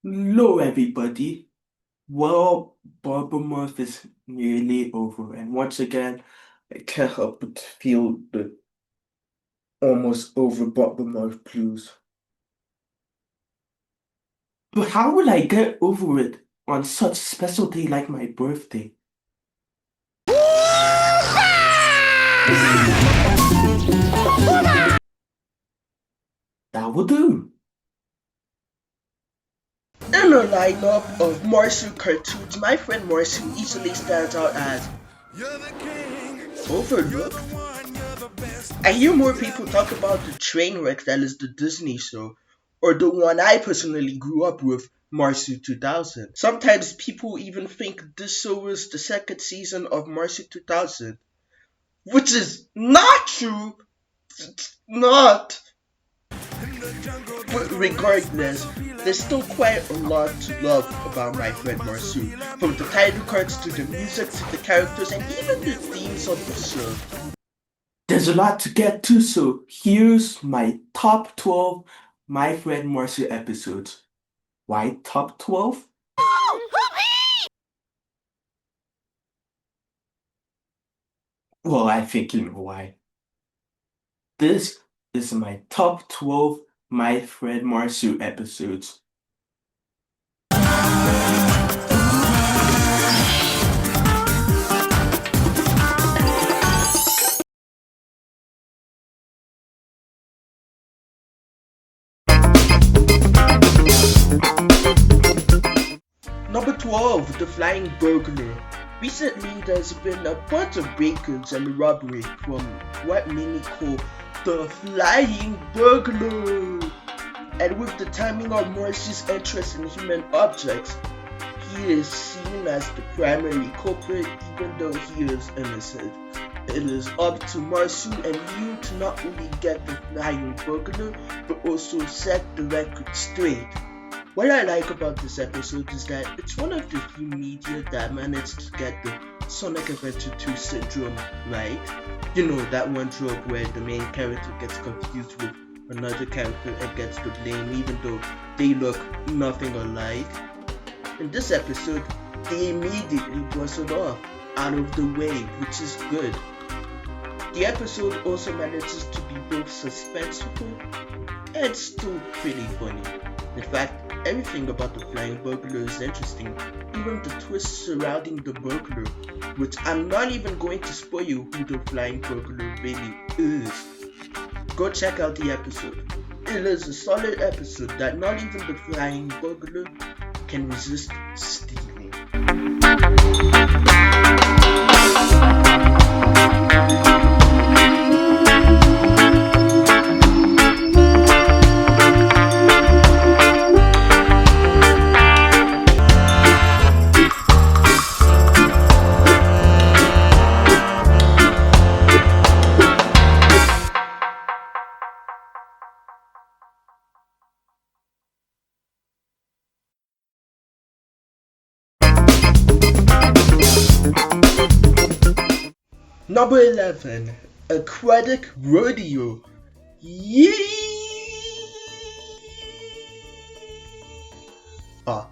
Hello, everybody. Well, Barbara month is nearly over, and once again, I can't help but feel the almost over Barbara month blues. But how will I get over it on such a special day like my birthday? That will do. In a lineup of Marsu cartoons, my friend Marsu easily stands out as overlooked. I hear more people talk about the train wreck that is the Disney show, or the one I personally grew up with, Marsu 2000. Sometimes people even think this show is the second season of Marsu 2000, which is not true. It's not. But regardless, there's still quite a lot to love about my friend Marsu. From the title cards to the music to the characters and even the themes of the show. There's a lot to get to, so here's my top 12 My Friend Marcy episodes. Why top 12? Well, I think you know why. This is my top 12 My Friend Marsu episodes. Number 12, The Flying Burglar. Recently, there's been a bunch of break-ins and robbery from what many call the Flying Burglar. And with the timing of Morris's interest in human objects, he is seen as the primary culprit even though he is innocent. It is up to Marsu and you to not only get the flying burglar, but also set the record straight. What I like about this episode is that it's one of the few media that managed to get the Sonic Adventure 2 syndrome right. You know, that one trope where the main character gets confused with another character and gets the blame even though they look nothing alike. In this episode, they immediately brush it off out of the way, which is good. The episode also manages to be both suspenseful and still pretty funny. In fact, everything about the flying burglar is interesting, even the twists surrounding the burglar, which I'm not even going to spoil you who the flying burglar really is. Go check out the episode. It is a solid episode that not even the flying burglar can resist stealing. Number 11, Aquatic Rodeo. Ah.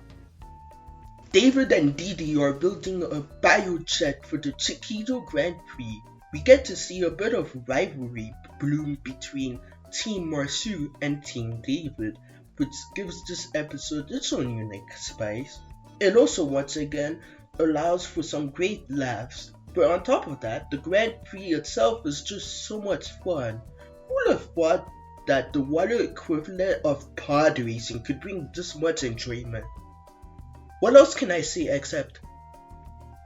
David and Didi are building a biojet for the Chiquito Grand Prix. We get to see a bit of rivalry bloom between Team Marsu and Team David, which gives this episode its own unique spice. It also once again allows for some great laughs. But on top of that, the Grand Prix itself is just so much fun. Who would have thought that the water equivalent of pod racing could bring this much enjoyment? What else can I say except,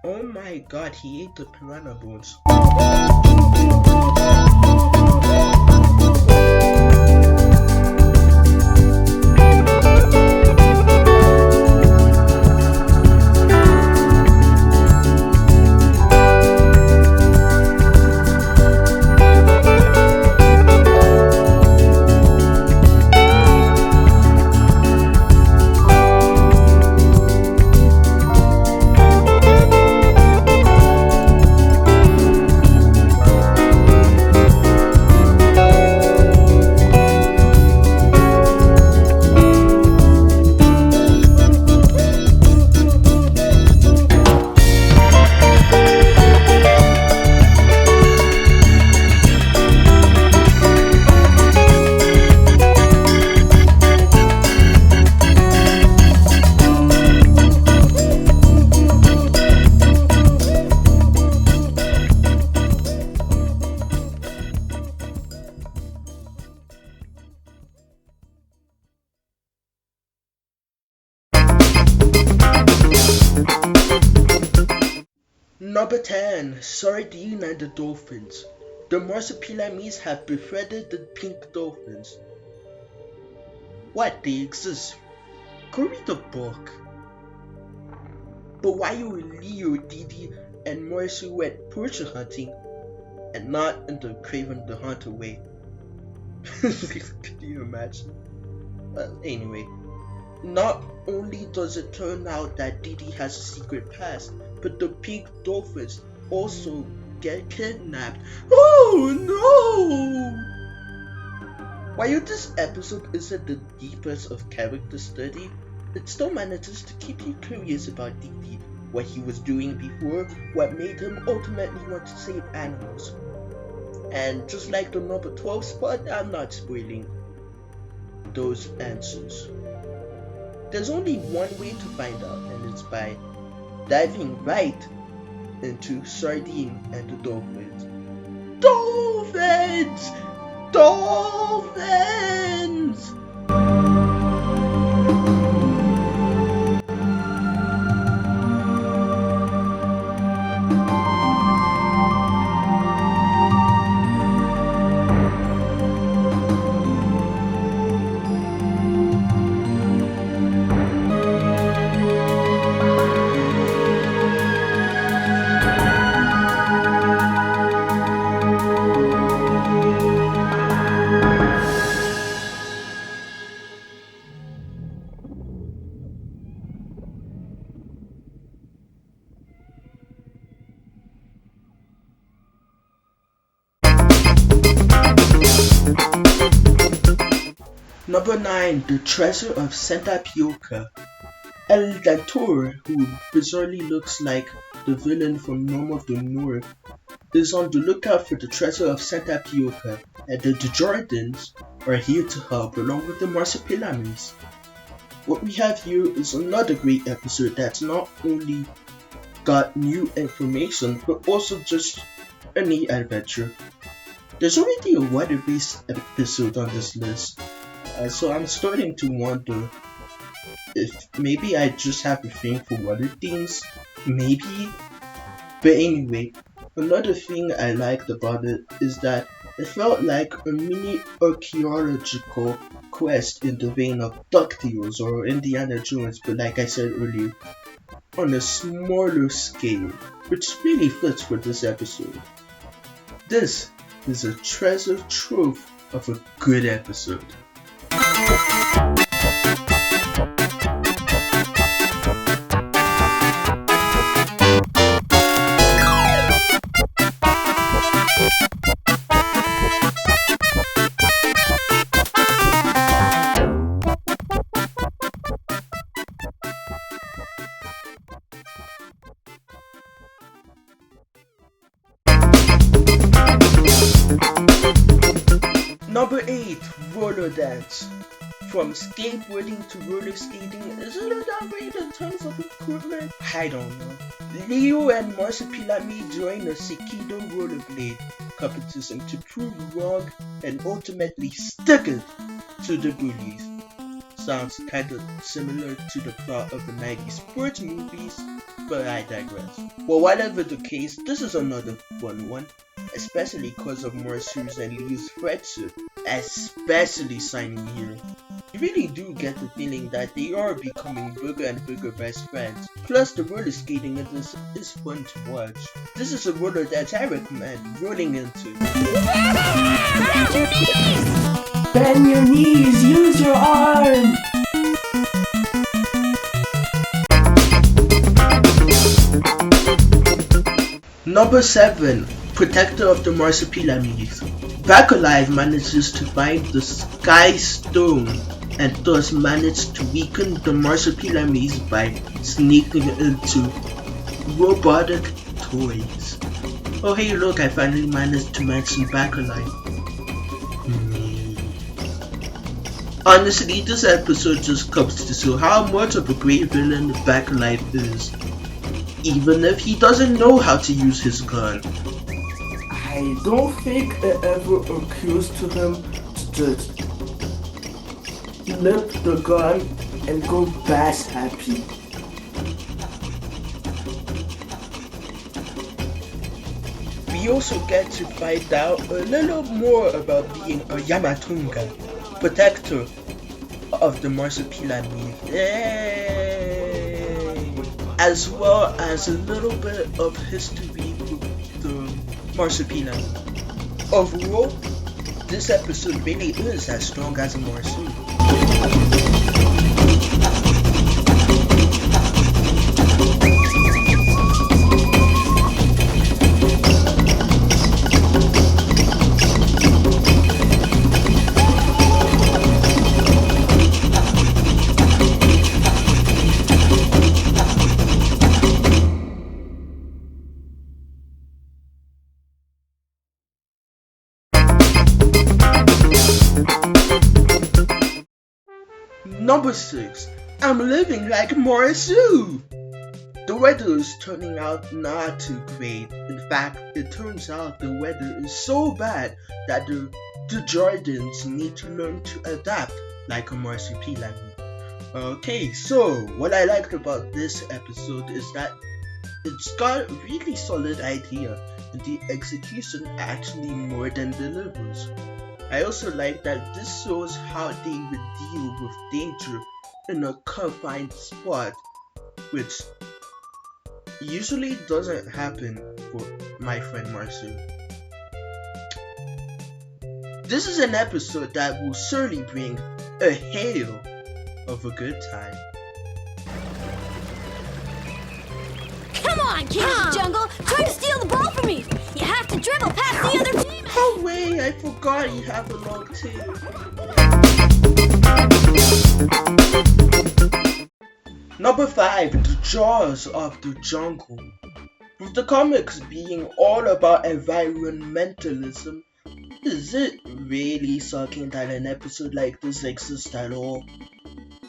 oh my god, he ate the piranha bones. Number 10. Sardine and the Dolphins. The Marsupilamis have befriended the pink dolphins. What? They exist? Go read the book. But why are Leo, Didi, and Marsu went poacher hunting and not in the Craven the Hunter way? Can you imagine? Well, anyway, not only does it turn out that Didi has a secret past, but the pink dolphins also get kidnapped. Oh no! While this episode isn't the deepest of character study, it still manages to keep you curious about Didi, what he was doing before, what made him ultimately want to save animals. And just like the number 12 spot, I'm not spoiling those answers. There's only one way to find out, and it's by diving right into Sardine and the Dolphins. Dolphins! Dolphins! Number 9. The Treasure of Santa Pioca. El Dantor, who bizarrely looks like the villain from Norm of the North, is on the lookout for the Treasure of Santa Pioca, and the Jordans are here to help along with the Marsupilamis. What we have here is another great episode that's not only got new information, but also just a neat adventure. There's already a water-based episode on this list, so I'm starting to wonder if maybe I just have a thing for water themes, maybe. But anyway, another thing I liked about it is that it felt like a mini archaeological quest in the vein of DuckTales or Indiana Jones, but like I said earlier, on a smaller scale, which really fits for this episode. This is a treasure trove of a good episode. Number 8. Roller Dance. From skateboarding to roller skating, is it a downgrade in terms of equipment? I don't know. Leo and Marsupilami join a Sekido rollerblade competition to prove wrong and ultimately stick it to the bullies. Sounds kinda similar to the plot of the 90s sports movies, but I digress. Well, whatever the case, this is another fun one, especially because of Marsu's and Leo's friendship, especially signing here. You really do get the feeling that they are becoming bigger and bigger best friends. Plus, the roller skating in this is fun to watch. This is a roller dance I recommend rolling into. Bend your knees! Bend your knees, use your arm! Number 7. Protector of the Marsupilamis. Back Alive manages to find the Sky Stone and thus manage to weaken the Marsupilamis by sneaking into robotic toys. Oh hey look, I finally managed to mention Back Alive. Honestly, this episode just comes to show how much of a great villain Back Alive is, even if he doesn't know how to use his gun. I don't think it ever occurs to him to just flip the gun and go bass happy. We also get to find out a little more about being a Yamatunga, protector of the Marsupilami, as well as a little bit of history with the Marsupilami. Overall, this episode really is as strong as a Marsu. Number 6. I'm living like Marsu. The weather is turning out not too great. In fact, it turns out the weather is so bad that the Jordans need to learn to adapt like a Marsupilami. Okay, so what I liked about this episode is that it's got a really solid idea and the execution actually more than delivers. I also like that this shows how they would deal with danger in a confined spot, which usually doesn't happen for My Friend Marsu. This is an episode that will surely bring a hail of a good time. Come on, King of the Jungle! Try to steal the ball from me! You have to dribble past the other team! Oh wait, I forgot you have a long tail. Number 5, The Jaws of the Jungle. With the comics being all about environmentalism, is it really shocking that an episode like this exists at all?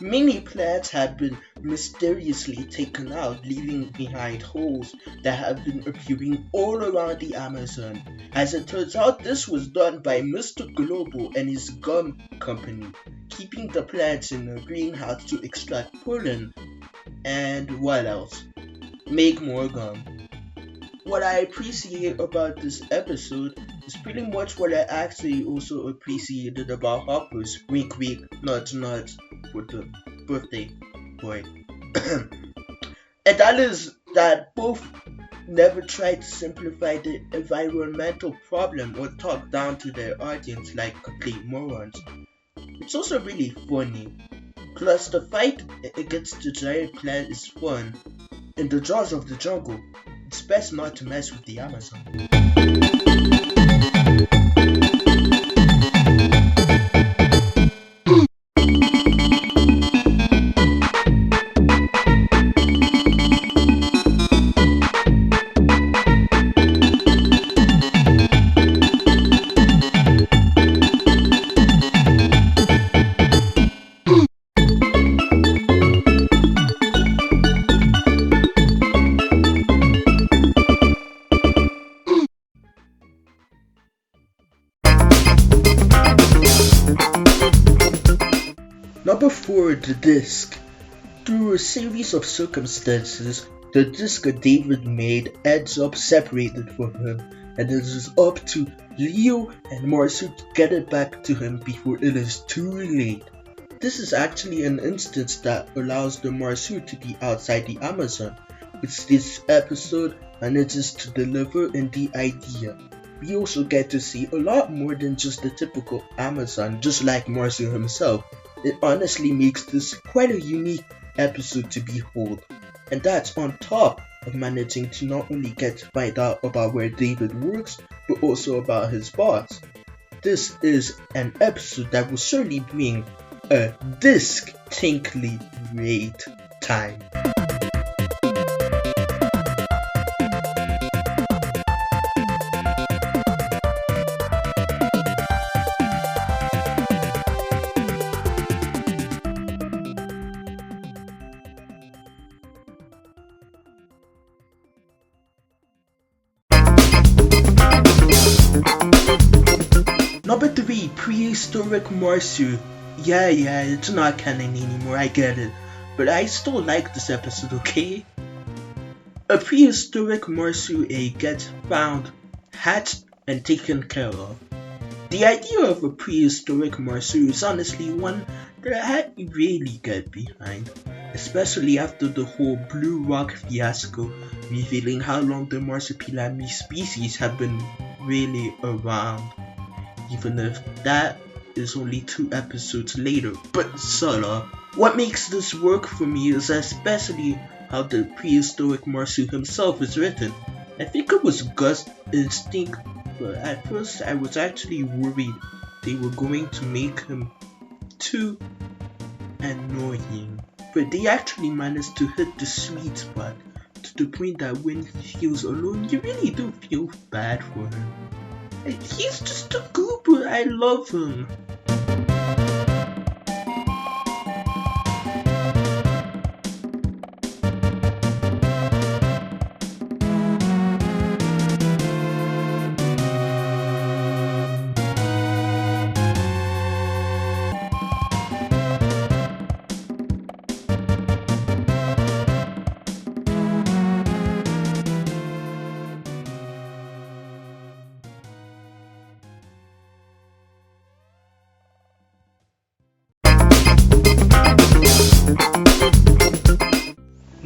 Many plants have been mysteriously taken out, leaving behind holes that have been appearing all around the Amazon. As it turns out, this was done by Mr. Global and his gum company, keeping the plants in a greenhouse to extract pollen and what else? Make more gum. What I appreciate about this episode is pretty much what I actually also appreciated about Hopper's wink wink nudge nudge for the birthday boy. And that is that both never tried to simplify the environmental problem or talk down to their audience like complete morons. It's also really funny. Plus the fight against the giant plant is fun. In the jaws of the jungle, it's best not to mess with the Amazon. Number 4, The Disc. Through a series of circumstances, the disc David made ends up separated from him, and it is up to Leo and Marsu to get it back to him before it is too late. This is actually an instance that allows the Marsu to be outside the Amazon, which this episode manages to deliver in the idea. We also get to see a lot more than just the typical Amazon, just like Marsu himself. It honestly makes this quite a unique episode to behold, and that's on top of managing to not only get to find out about where David works, but also about his boss. This is an episode that will surely bring a distinctly great time. Number 3, Prehistoric Marsu. Yeah, it's not canon anymore, I get it. But I still like this episode, okay? A prehistoric Marsu egg gets found hatched and taken care of. The idea of a prehistoric Marsu is honestly one that I really get behind, especially after the whole Blue Rock fiasco, revealing how long the Marsupilami species have been really around, even if that is only 2 episodes later, but sorta. What makes this work for me is especially how the prehistoric Marsu himself is written. I think it was Gus' instinct, but at first I was actually worried they were going to make him too annoying. But they actually managed to hit the sweet spot to the point that when he feels alone, you really do feel bad for him. He's just a goober, I love him.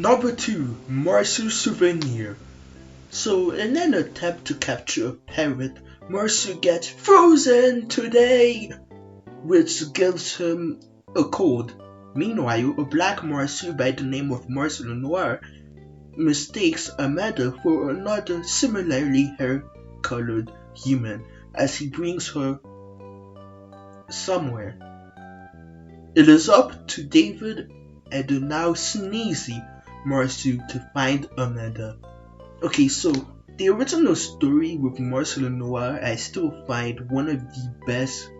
Number 2, Marsu Souvenir. So, in an attempt to capture a parrot, Marsu gets frozen today, which gives him a cold. Meanwhile, a black Marsu by the name of Marsu Noir mistakes Amanda for another similarly hair-colored human as he brings her somewhere. It is up to David and the now sneezy Marsu to find Amanda. Okay, so the original story with Marcel Noir I still find one of the best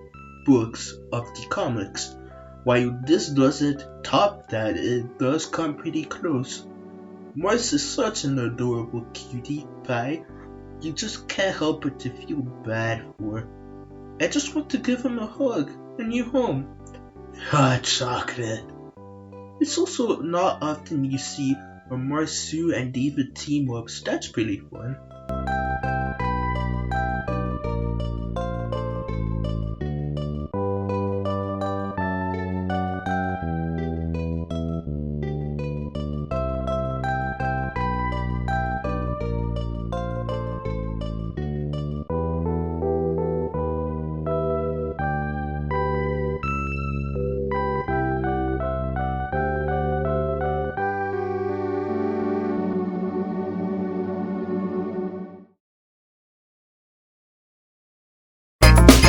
books of the comics. While this doesn't top that, it does come pretty close. Mars is such an adorable cutie pie, you just can't help but to feel bad for. I just want to give him a hug, a new home. Hot chocolate. It's also not often you see a Marsu and David team up, so that's pretty fun.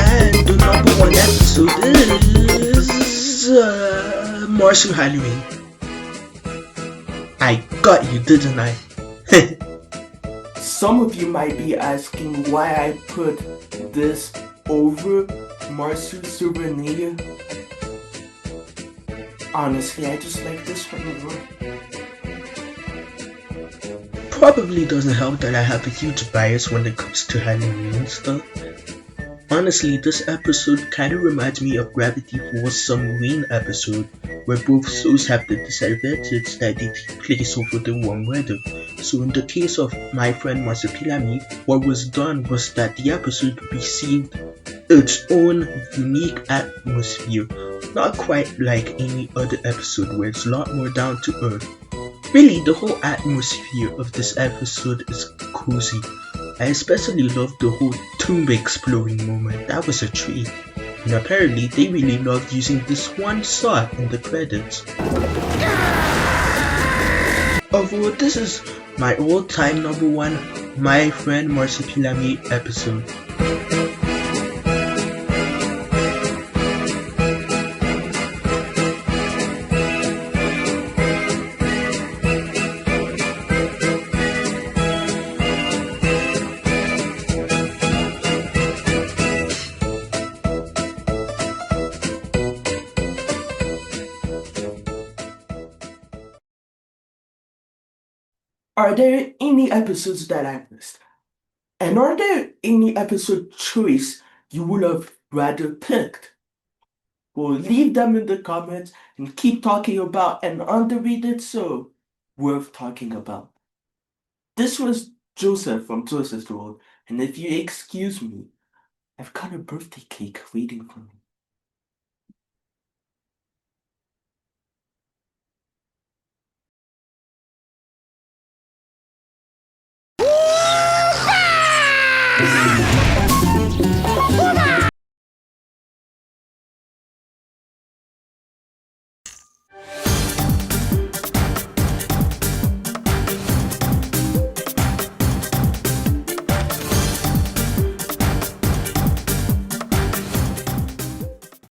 And the number 1 episode is Marsu Halloween. I got you, didn't I? Some of you might be asking why I put this over Marsu Souvenir. Honestly, I just like this one more. Probably doesn't help that I have a huge bias when it comes to Halloween stuff. Honestly, this episode kinda reminds me of Gravity Falls Submarine episode, where both shows have the disadvantage that they take place over the warm weather. So in the case of My Friend Marsupilami, what was done was that the episode received its own unique atmosphere, not quite like any other episode where it's a lot more down to earth. Really, the whole atmosphere of this episode is cozy. I especially loved the whole tomb exploring moment, that was a treat. And apparently they really loved using this one shot in the credits. Overall, this is my all-time number 1 My Friend Marsupilami episode. Are there any episodes that I missed? And are there any episode choice you would have rather picked? Well, leave them in the comments and keep talking about an underrated show worth talking about. This was Joseph from Joseph's World, And if you excuse me, I've got a birthday cake waiting for me.